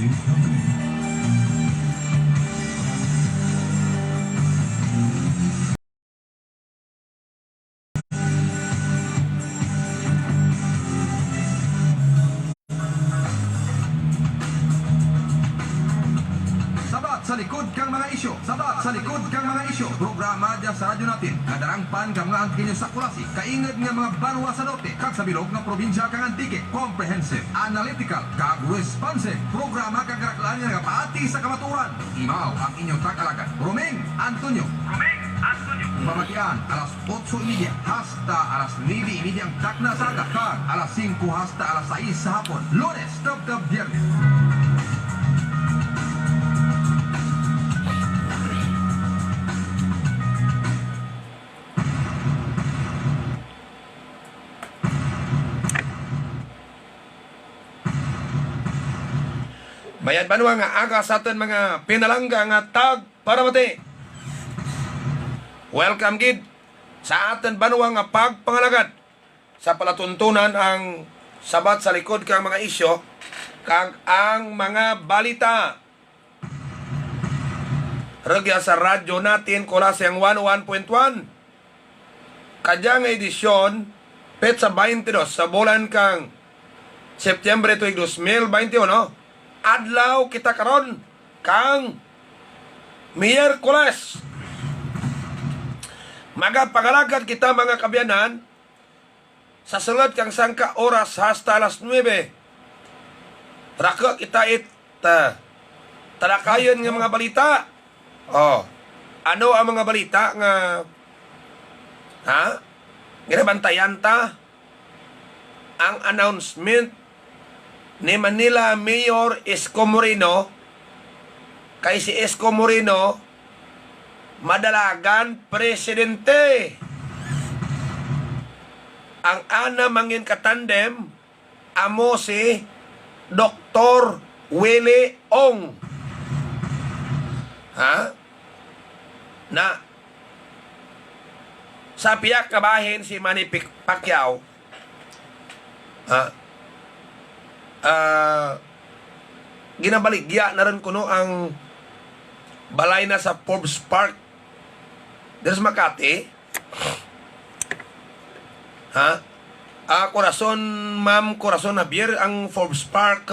Broadcasting Company. Sabat sa likod kang mga isyo. Sabat sa likod kang mga isyo. Programa dyan sa radyo natin. Kadarangpan kang mga antikinyo sa kulasi. Kaingad nga mga banwa sa norte. Kag sa bilog ng probinsya kang antike. Comprehensive, analytical, kag responsive. Programa kang karaklaan nga paati sa kamaturan. Imaw ang inyong tag-alagan. Romeng Antonio. Pamakian, alas 8:30 hasta alas 9:30 ang takna sa aga. Kag alas 5 hasta alas 6 sa hapon. Lunes, tab Viernes. Bayan banwa nga aga sa atin mga pinalangga nga tag para mati. Welcome gid sa atin banwa nga pagpangalagad sa palatuntunan ang sabat sa likod kang mga isyo kag ang mga balita. Regya sa radyo natin Kolasyang 101.1. Kadyang edisyon petsa 22 sa bulan kang Setyembre tuig 2021. Adlaw kita karon kang Miyerkules. Magapangalagad kita mga kabyanan sa sulod kang sangka oras hasta alas 9. Raka kita talakayan ng mga balita. Ano ang mga balita nga ginabantayan ta ang announcement ni Manila Mayor Isko Moreno kay si Isko Moreno madalagan presidente. Ang ana mangin katandem amo si Dr. Willie Ong. Na sa piyak kabahin si Manny Pacquiao ginabaligya na rin kuno ang balay na sa Forbes Park there's Makati. Ma'am Corazon Javier ang Forbes Park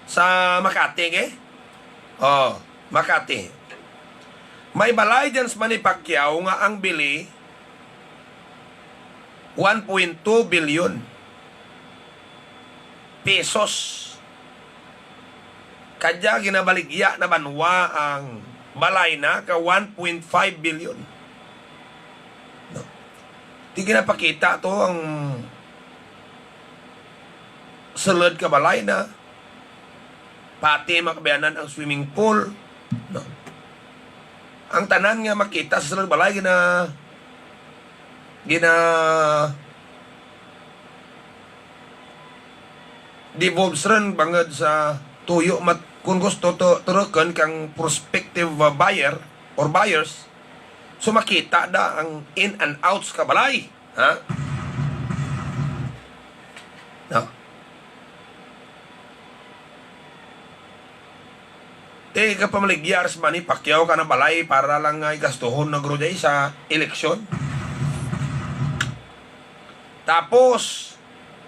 sa Makati Makati. May balay dyan sa Manny Pacquiao nga ang bili 1.2 billion pesos. Kadya ginabaligya na banwa ang balay na ka 1.5 billion. No. Di ginapakita to ang sulod ka balay na pati makabayanan ang swimming pool. No. Ang tanan nga makita sa sulod balay gina devolves rin bangad sa tuyo mat kung gusto to turukan kang prospective buyer or buyers so makita da ang in and outs ka balay. No. Kapamaligya sa Manny Pacquiao ka na balay para lang gastuhon na gruday sa eleksyon. Tapos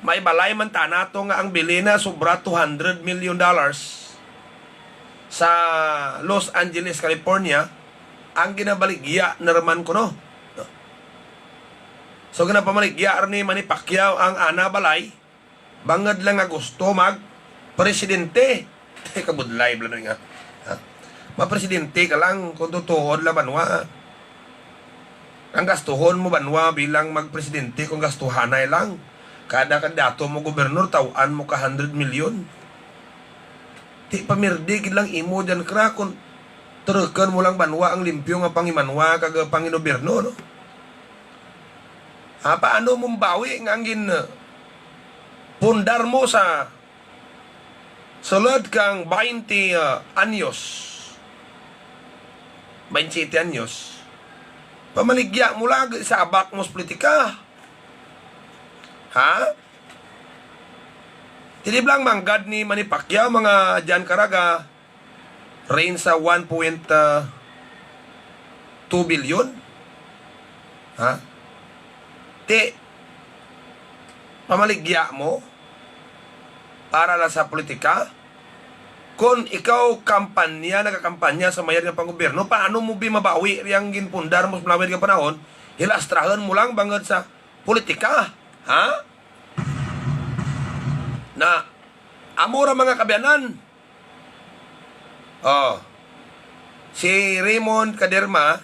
may balay man tanato nga ang bili na sobra $200 million sa Los Angeles, California. Ang ginabaligya na raman ko no. So ginapamaligya ni Manny Pacquiao ang ana balay bangad lang nga gusto mag presidente. Kabudlay bla nga. Ma-presidente ka lang kung tutuhod la banwa. Ang gastuhon mo banwa bilang magpresidente kung gastuhanay lang. Kada kandidato mo gobernador tawan mo ka 100 million. Ti pamirdig lang imo dyan kra kung turukan mo lang banwa ang limpyo nga pangimanwa kag panginoberno no. Paano mong bawi nga angin pundar mo sa sulod kang 20 anyos. 27 anyos. Pamaligya mo lang sa abak mo sa politika. Tiniblang manggad ni Manny Pacquiao mga Jan Caraga range sa 1.2 billion. Ha? Ti pamaligya mo para lang sa politika. Kung ikaw nagakampanya sa mayar ng panggobyerno, paano mo mabawi riyang ginpundar mo sa malawid ng panahon? Hilastrahan mo lang bangod sa politika. Ha? Na amura mga kabyanan. Si Raymond Caderma,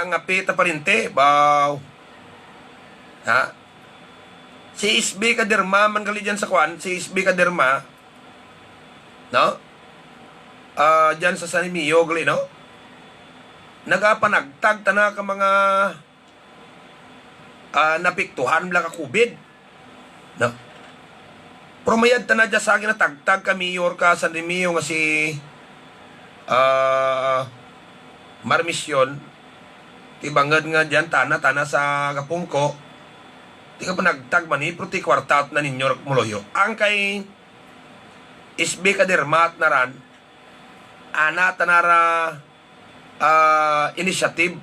ngapita parinte, baw. Ha? Si SB Caderma, manggali dyan sa kwan, si SB Caderma, no? Dyan sa San Emilio, gali, no? Nagapanagtag na ka mga napiktuhan lang ka COVID. No? Promayad na dyan sa akin na tagtag ka mayor ka San Emilio nga si Marmisyon. Tibangad nga dyan, tana sa Kapungko. Di ka pa nagtag man pero ti kwartat na ninyo muloyo. Ang kay SB Cadermat na ran, tanara initiative.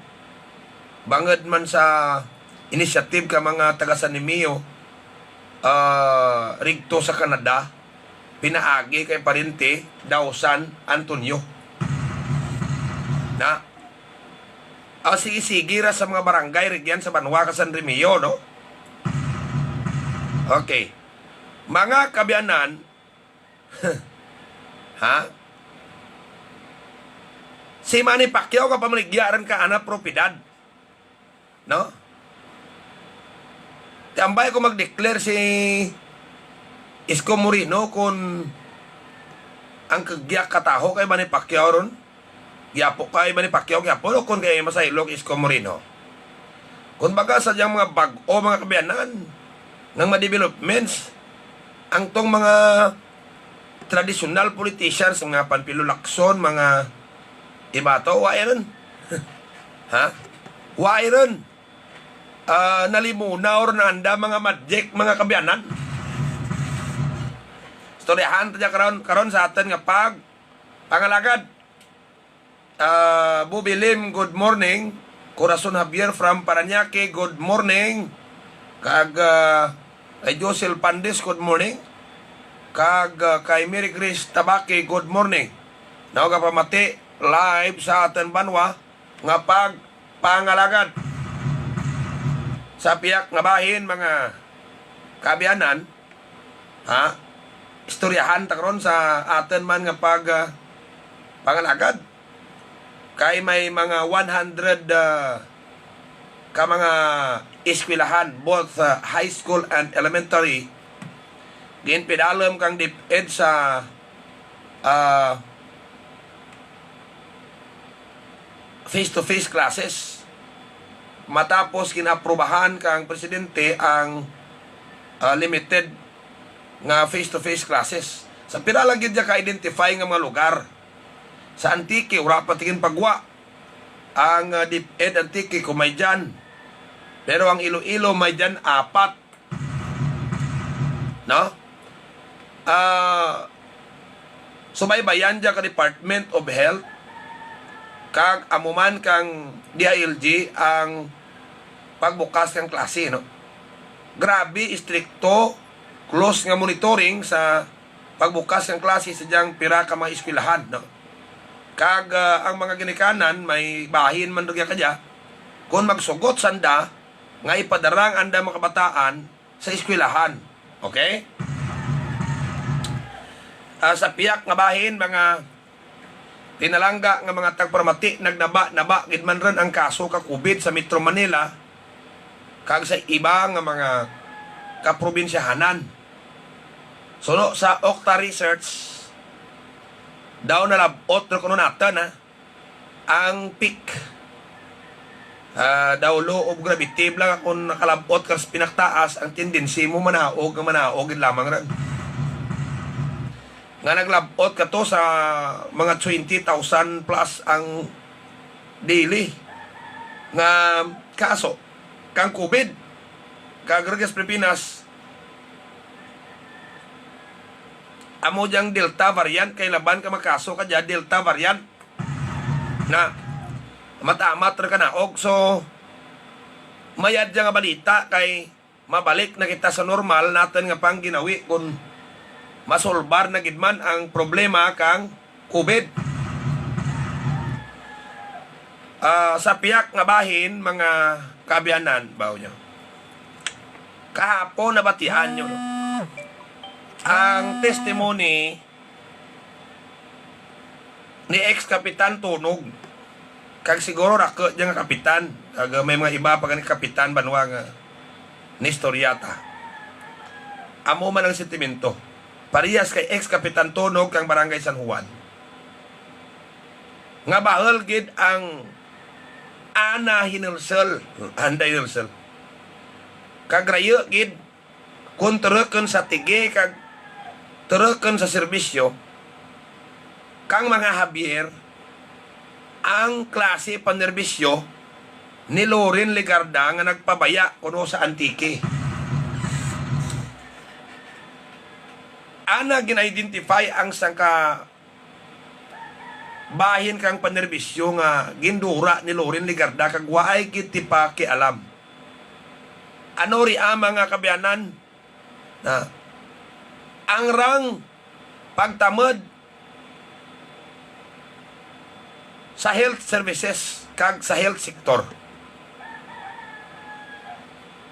Bangad man sa initiative ka mga taga San Emilio, rigto sa Canada, pinaagi kay parente daw San Antonio. Na sige ra sa mga barangay rigyan sa Banwa ka San Remilio, no? Okay. Mga kabyanan, ha? Si Manny Pacquiao ka pamaligyaran ka ana propiedad. No? Tambay ko mag-declare si Isko Moreno kung ang kagyak kataho kay Manny Pacquiao ron. Giapo kay Manny Pacquiao giapo o kung kay masaylog Isko Moreno. Kung baga sa diyang mga bag-o mga kabyanan ng mga developments, ang tong mga traditional politicians, mga Panfilo Lacson, mga ibato, wairon. Ha? Wairon. Nalimuna or naanda mga madjek, mga kabyanan. Storyahan tayo karon sa atin nga pangalagad. Bubilim, good morning. Corazon Javier from Parañaque, good morning. Kag kay Josel Pandes, good morning. Kag kay Mary Grace Tabake, good morning. Naoga pamati live sa atin Banwa nga pangalagad sa piyak nga bahin mga kabyanan. Ha? Istoryahan ta karon sa atin man nga pangalagad. Kay may mga 100 ka mga eskwelahan, both high school and elementary. Ginpidalom kang DepEd sa face-to-face classes. Matapos kinaprubahan kang presidente ang limited nga face-to-face classes. Sa pinalagid niya ka-identify nga mga lugar. Sa Antique, wala patingin pagwa. Ang DepEd Antique, kumay dyan. Pero ang Iloilo, may dyan 4. No? Sumaybayan dyan ka Department of Health. Kag amuman kang DILG ang pagbukas ng klase, no? Grabe, istrikto, close nga monitoring sa pagbukas ng klase sa diyang pira ka mga eskwelahan, no? Kag ang mga ginikanan, may bahin man dugya kadya, kung magsugot sanda, nga ipadarang anda mga kabataan sa eskwelahan. Okay? Sa piyak nga bahin, mga tinalangga nga mga tagparmati, nagnaba gid man ron ang kaso ka COVID sa Metro Manila, kag sa iba nga mga kaprobinsyahanan. So sa Okta Research, daw nalabot na kuno natin ang peak. Daw law of gravity lang kung nakalabot ka sa pinaktaas, ang tendency mo manaog lamang rin. Nga naglabot ka to sa mga 20,000 plus ang daily nga kaso kang COVID. Kag Regas Pilipinas amo diyang Delta variant, kay laban ka makaso ka dyan, Delta variant. Na, matamat ra ka na. So, mayad dyan nga balita, kay mabalik na kita sa normal natin nga pang ginawi kung masolbar na gidman ang problema kang COVID. Sa piyak nga bahin, mga kabiyanan, bawo nyo. Kahapon nabatian nyo, no? Ang testimony ni ex-kapitan Tunog, kag siguro rako dyan nga kapitan, kag may mga iba pa ni kapitan banwa nga ni Storyata. Amo man ang sentimento. Parehas kay ex-kapitan Tunog kang Barangay San Juan. Nga bahal gid ang ana hinulsel, anda hinulsel. Kag rayo gid kung tereken sa tige kag tereken sa serbisyo kang mga Javier ang klase panerbisyo ni Loren Legarda nga nagpabaya kuno sa Antique. Ana gina-identify ang sangka bahin kang panerbisyo nga gindura ni Loren Legarda kag waay kiti pa kialam. Ano ri mga kabiyanan na ang rang pagtamad sa health services kag sa health sector.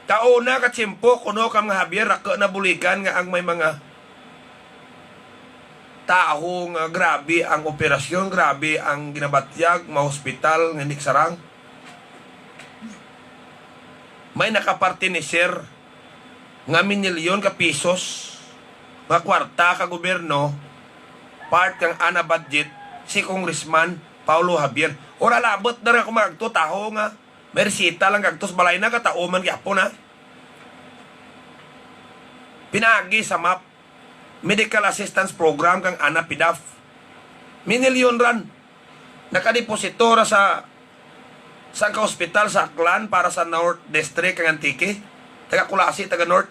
Kauna ka tiyempo kuno ka mga Javier rako na buligan nga ang may mga tao nga grabe ang operasyon, grabe ang ginabatyag, ma-hospital nga niksarang. May nakaparte ni sir nga minilyon ka pisos nga kwarta ka gobyerno part kang ana budget si Congressman Paulo Javier. Ora labot na rin ako magto taho nga mersita lang kagtos balay na katauman gyapon na. Pinagi sa MAP Medical Assistance Program kang ana PIDAF. Minilyon ran nakadepositora sa ka hospital sa Aklan para sa North District kang Antique, taga Kulasi, taga North,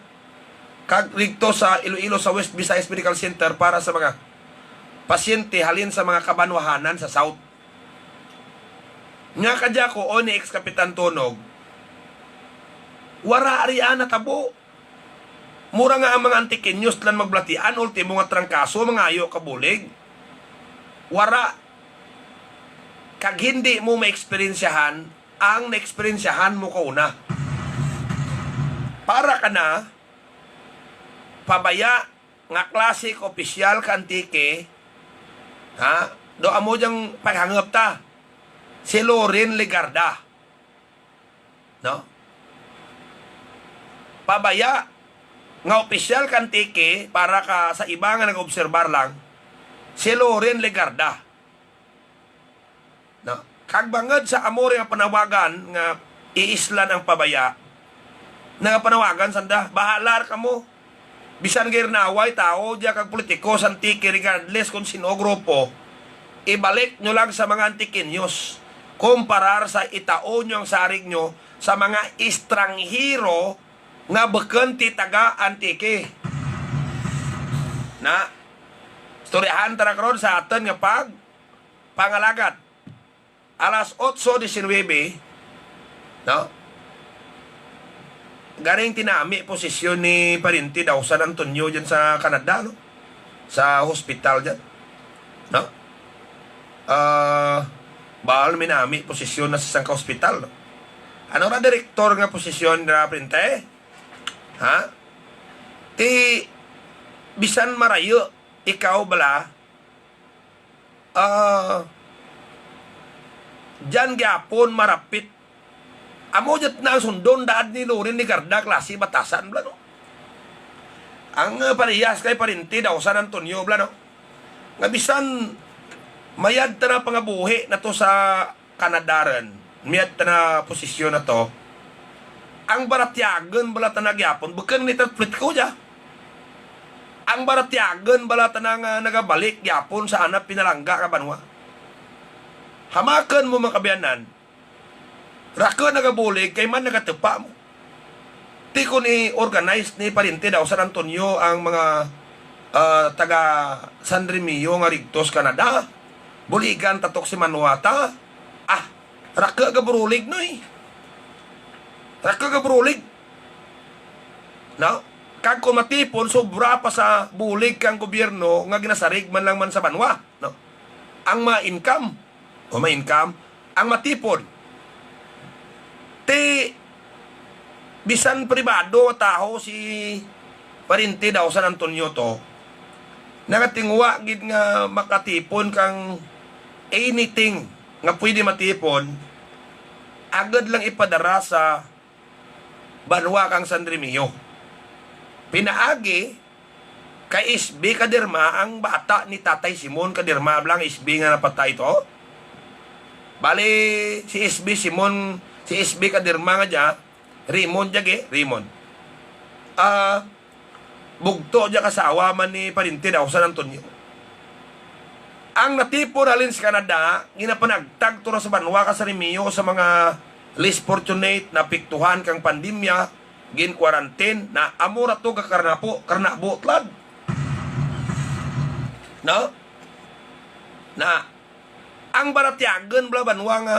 kag dito sa Iloilo sa West Visayas Medical Center para sa mga pasyente halin sa mga kabanwahanan sa South. Nga kadya ko o ni ex-kapitan Tunog, wara arian na tabo. Mura nga ang mga Antiqueños lan maglatian, ultimo nga trangkaso, mga ayo kabulig. Wara. Kag hindi mo ma-eksperyensyahan ang na-eksperyensyahan mo kauna. Para ka na pabaya nga klasik opisyal ka Antique, ha? Do amo diyang paghangap ta si Loren Legarda, no? Pabaya nga opisyal ka Antique para ka sa iba nga nag-obserbar lang si Loren Legarda, no? Kag bangad sa amore nga panawagan nga iislan ang pabaya nga panawagan sanda bahalar ka mo bisan gayr naway tao diya kag politiko sa Antique regardless kung sino grupo, ibalik nyo lang sa mga Antiqueños kumparar sa itao nyo ang sarig nyo sa mga estranghero nga beken ti taga Antique. Na storyahan tara karon sa aton nga pangalagat alas 8:19, no? Garing tinami posisyon ni Parinti daw San Antonio dyan sa Canada, no? Sa hospital dyan, no? Bahal minami posisyon na sa sangka hospital, no? Ano ra direktor nga posisyon na Parinte? Ha? Bisan marayo ikaw bala dyan gyapon marapit amo jat na sundon daan ni Loren Legarda klase batasan bla, no? Ang parehas kay Parinti daw San Antonio bla, no? Nga bisan mayad ta na pangabuhi na to sa Kanadaran, mayad ta na posisyon na to, ang baratyagan bala ta nagyapon beken ni tatplit ko dya. Ang baratyagan bala ta nga nagabalik gyapon sa anap pinalangga ka banwa. Hamakan mo mga kabiyanan, raka nagabulig kay man nagatepa mo. Ti ko ni organize ni Parinti daw San Antonio ang mga taga San Remillo nga Rigtos, Canada. Buligan tatok si Manuata. Raka ka brulig noy. Raka ka brulig. No? Kag kung matipon, sobra pa sa bulig kang gobyerno nga ginasarig man lang man sa banwa. No? Ang ma-income, ang matipon, bisan pribado taho si Parinti daw San Antonio to, nakatingwa gid nga makatipon kang anything nga pwede matipon, agad lang ipadara sa banwa kang San Remillo. Pinaagi kay SB Kadirma ang bata ni Tatay Simon Kadirma blang SB nga napatay ito. Bali si SB Simon, si SB Kadirma nga dya, Raymond bugto dya kasawa man ni Parinti daw San Antonio. Ang natipon halin sa Canada, ginapanagtag to sa banwa ka sa Remillo sa mga less fortunate na piktuhan kang pandemya, gin quarantine na amura to ka karnabo tlad. No? Na ang baratyagan bla banwa nga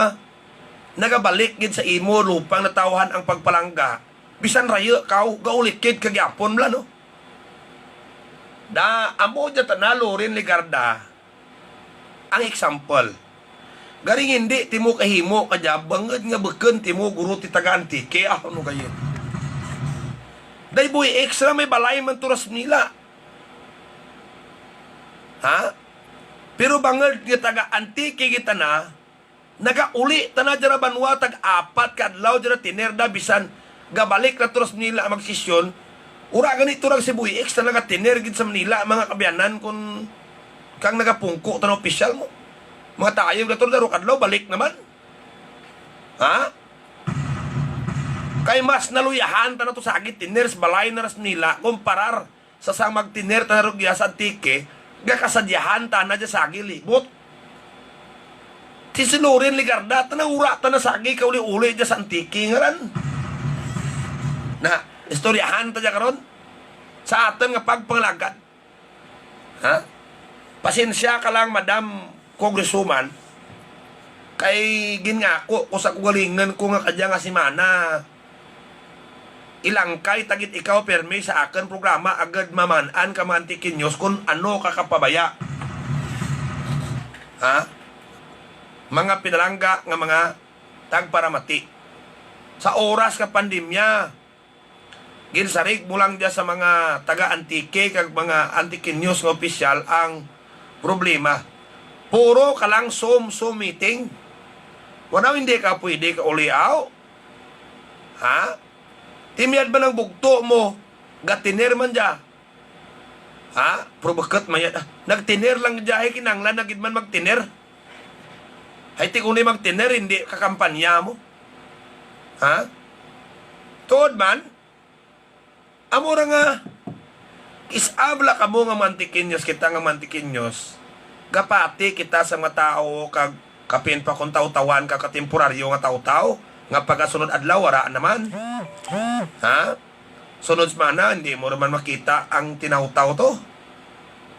nagabalik gid sa imo lupang natawhan ang pagpalangga. Bisan rayo gaulikid kagyapon bla no. Da amo dya tanalo rin ligarda ang example. Garing hindi timo kahimo kadya banged nga beken timo guro ti taga Antique ano kayo. Day boy extra may balay man turas nila. Ha? Pero banged nga taga Antique kita na nagauli tana jara banwa tag apat kadlaw jara tinerda bisan gabalik na turas nila magsisyon. Ura ganito lang si Boy X na nagatiner gid sa Manila mga kabyanan kung kang nagapungko tanong opisyal mo. Mga tayo na daro kadlaw balik naman. Ha? Kay mas naluyahan ta na to sa agit tiner sa balay na ras nila kumparar sa sang magtiner ta rugya sa Antique gakasadyahan ta na dya sa agilibot. Tisinurin ligarda ta na ura ta na sa agi kauli-uli dya sa Antique ngaran. Na istoryahan ta dya karon sa aton nga pagpanglagad. Ha? Pasensya ka lang, Madam Congresswoman, kay gingako ko sa kugalingan ko nga kadya nga si Mana ilangkay tagit ikaw permi sa akin programa agad mamanaan ka mga Antique News kung ano kakapabaya. Ha? Mga pinalangga nga mga tagparamati sa oras ka pandemya ginsarig mo lang dyan sa mga taga-Antique kag mga Antique News nga opisyal ang problema. Puro ka lang Zoom meeting. Wala hindi ka pwede ka uliaw. Ha? Timiyad ba ng bugto mo? Gatiner man dyan. Ha? Pero bakit mayad? Nagtiner lang dyan. Kinanglan na gid man magtiner. Hay ti kung magtiner, hindi kakampanya mo. Ha? Tuod man, amura nga, isabla ka mo nga mantikinyos, kita nga mantikinyos, gapati kita sa mga tao, kag kapin pa kung taw-tawan ka katemporaryo nga taw-taw, nga pagasunod adlaw, wara naman. Ha? Sunod mana, hindi mo naman makita ang tinaw-taw to.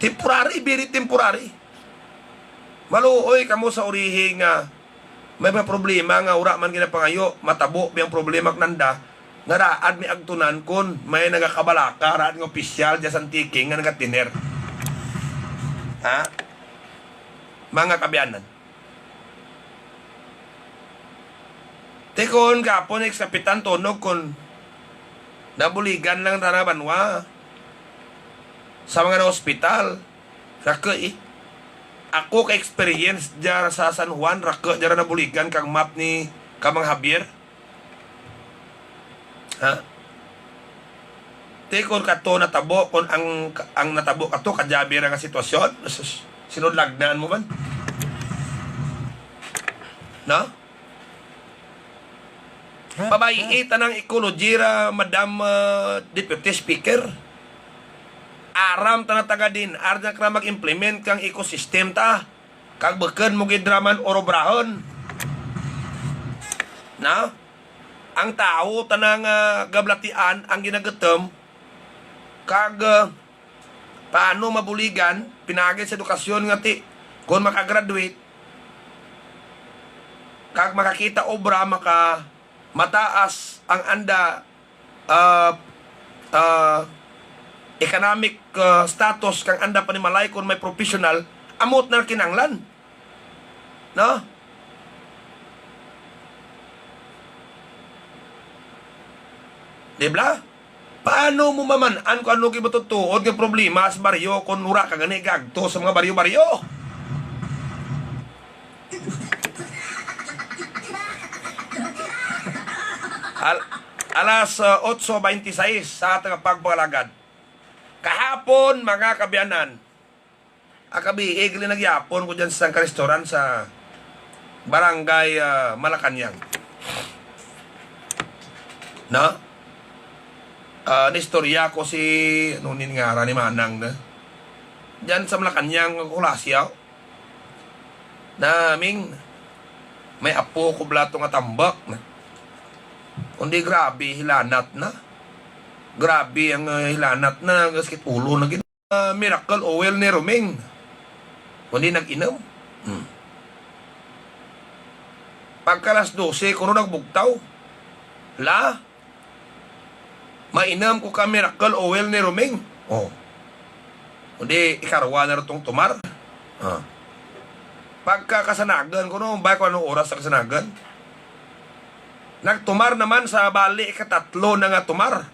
Temporary, very temporary. Maluoy kamo sa urihi nga, may mga problema nga, ura man ginapangayo, matabo, may ang problema knanda, nga raad may agtunan kun may nagakabalaka raad ng opisyal dyan sa Antique nga nagatiner. Ha? Mga kabyanan. Tekon kapon ex-kapitan Tonog kun nabuligan lang na banwa sa mga na-hospital. Raka ako ka-experience dyan sa San Juan, raka dyan nabuligan kang map ni Kamang Javier. Ha? Tekon kato natabo kung ang natabo kato kadyabi nga sitwasyon. Sinudlagnan mo man? No? Pabayiita ng ecology ra Madam Deputy Speaker. Aram ta na taga din arja kra mag-implement kang ecosystem ta. Kag beken mo gidraman orobrahon. Na? Ang tao tanang gablatian ang ginagatem kag Paano mabuligan, pinagay sa edukasyon nga ti, kung makagraduate, kag makakita obra, mataas ang anda economic status kang anda panimalay kung may professional, amot na kinanglan. No? Diba? Paano mo mamanaan kung ano kayo matutuod ng problema sa baryo kung ura ka gani gagto sa mga baryo-baryo? Alas 8:26 sa atang pagpalagad. Kahapon, mga kabiyanan, akabiig rin nagyapon ko dyan sa isang restoran sa Barangay Malacanang. Na? Nistorya ko si nunin nga ni Manang na dyan sa Malacanang kulasyaw na aming may apo ko blato nga tambak na kundi grabe hilanat na grabe ang hilanat na gaskit ulo na miracle oil ni Romeng kundi nag-inom pagkalas 12 kuno nagbugtaw la mainam ko ka miracle oil ni Romeng. Oh. Kundi ikarwa na itong tumar. Pagkakasanagan ko no, ba ko anong oras sa kasanagan? Nagtumar naman sa bali ikatatlo na nga tumar.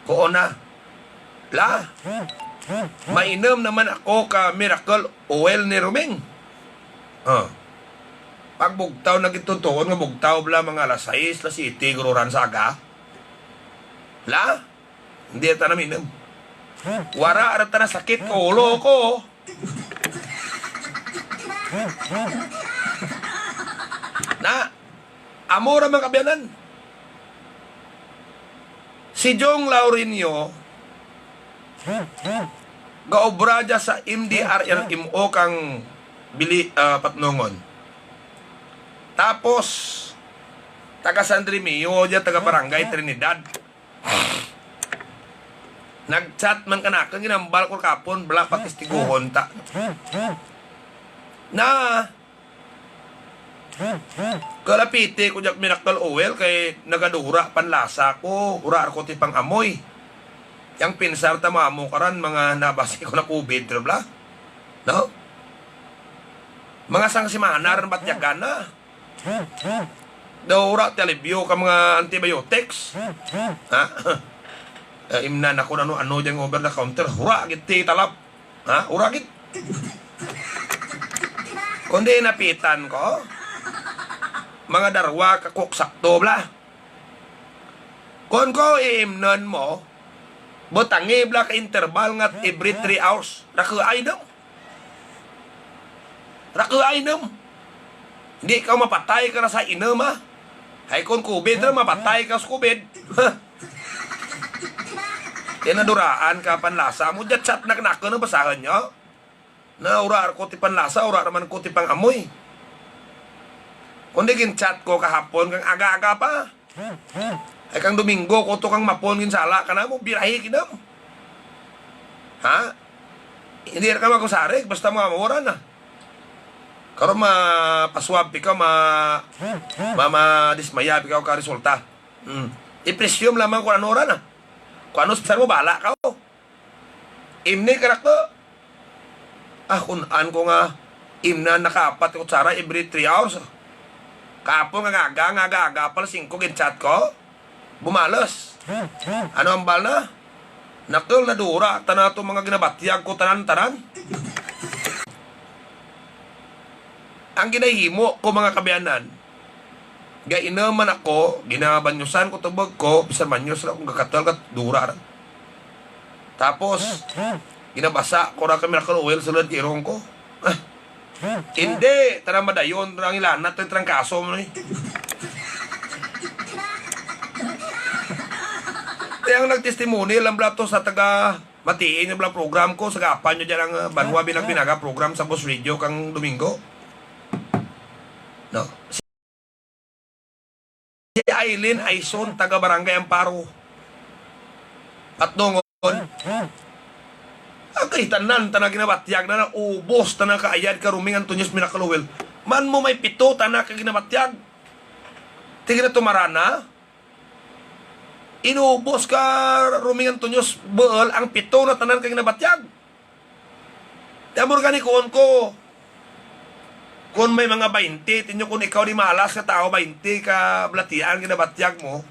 Koo na. La. Mainam naman ako ka miracle oil ni Romeng. Pagbugtaw na gitutuon nga bugtaw bla mga alas 6, alas 7, gururan sa aga. La, hindi ata namin minum. Wara arata na sakit ko, ulo ko. Na, amora mga kabiyanan. Si Jong Laurinio, gaobra dya sa MDRLMO kang Patnongon. Tapos, taga San Remio dya, taga Barangay Trinidad. Nag-chat man ka na kang ginambal ko kapon bala patistiguhon ta na kalapiti ko jak miracle oil kay nagadura panlasa ko ura ko ti pang amoy yang pinsar ta mamo karan mga nabasi ko na COVID bla no mga sangsimanar batyagan na daura telebyo ka mga antibiotics ha imnan ako na ano dyan over the counter hura git ti talap ha hura git kundi napitan ko mga darwa kakok sakto bla kon ko imnan mo butangi bla ka interval nga every 3 hours rakuay nam hindi ka mapatay ka na sa inom ha ay kung COVID na mapatay ka sa COVID tinaduraan ka panlasa mo dyan chat na kanaka na basahan nyo na urar ko ti panlasa urar naman ko ti pang amoy kundi gin chat ko kahapon kang aga-aga pa ay kang Domingo ko to kang mapon gin sala ka na mo birahi kinam ha hindi ka makusarig basta mga mawaran na karon mapaswab ikaw dismaya ikaw ka resulta ipresyum lamang kung ano oran na kung ano sa mo bala ka o imni karakto kunan ko nga imna nakapat ko tsara every 3 hours kapon nga aga pala 5 ginchat ko bumalos ano ang bal na nakil na dura tanato mga ginabatyag ko tanan ang ginahimo ko mga kabiyanan gainaman ako, ginabanyusan ko tubag ko, bisan manyos lang akong kakatal kat dura. Tapos, ginabasa ko na kami miracle oil sa lad irong ko. Hindi, tanang madayon, tanang ilanat, tanang kaso mo Kaya ang nagtestimony lang blato sa taga matiin yung program ko, sa gapan nyo dyan ang banwa binag-binaga program sa Boss Radio kang Domingo. No? Si Aileen Aison, taga Barangay Amparo. Patnongon. Agay tanan tanang ginabatyag na ubos tanang kaayad karuming Antonius Miracle Oil. Man mo may pito tanang ka ginabatyag. Tingin na tumarana. Inubos ka ruming Antonius Boel ang pito na tanan ka ginabatyag. Damor gani ko. Kung may mga 20, tinyo kung ikaw di malas ka tao, 20 ka blatian, ginabatyag mo,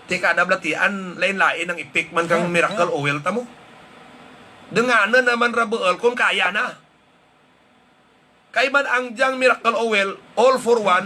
ti kada blatian, lain-lain ang ipik man kang miracle oil ta mo. Denganan naman rabuel kung kaya na. Kay man ang diyang miracle oil, all for one,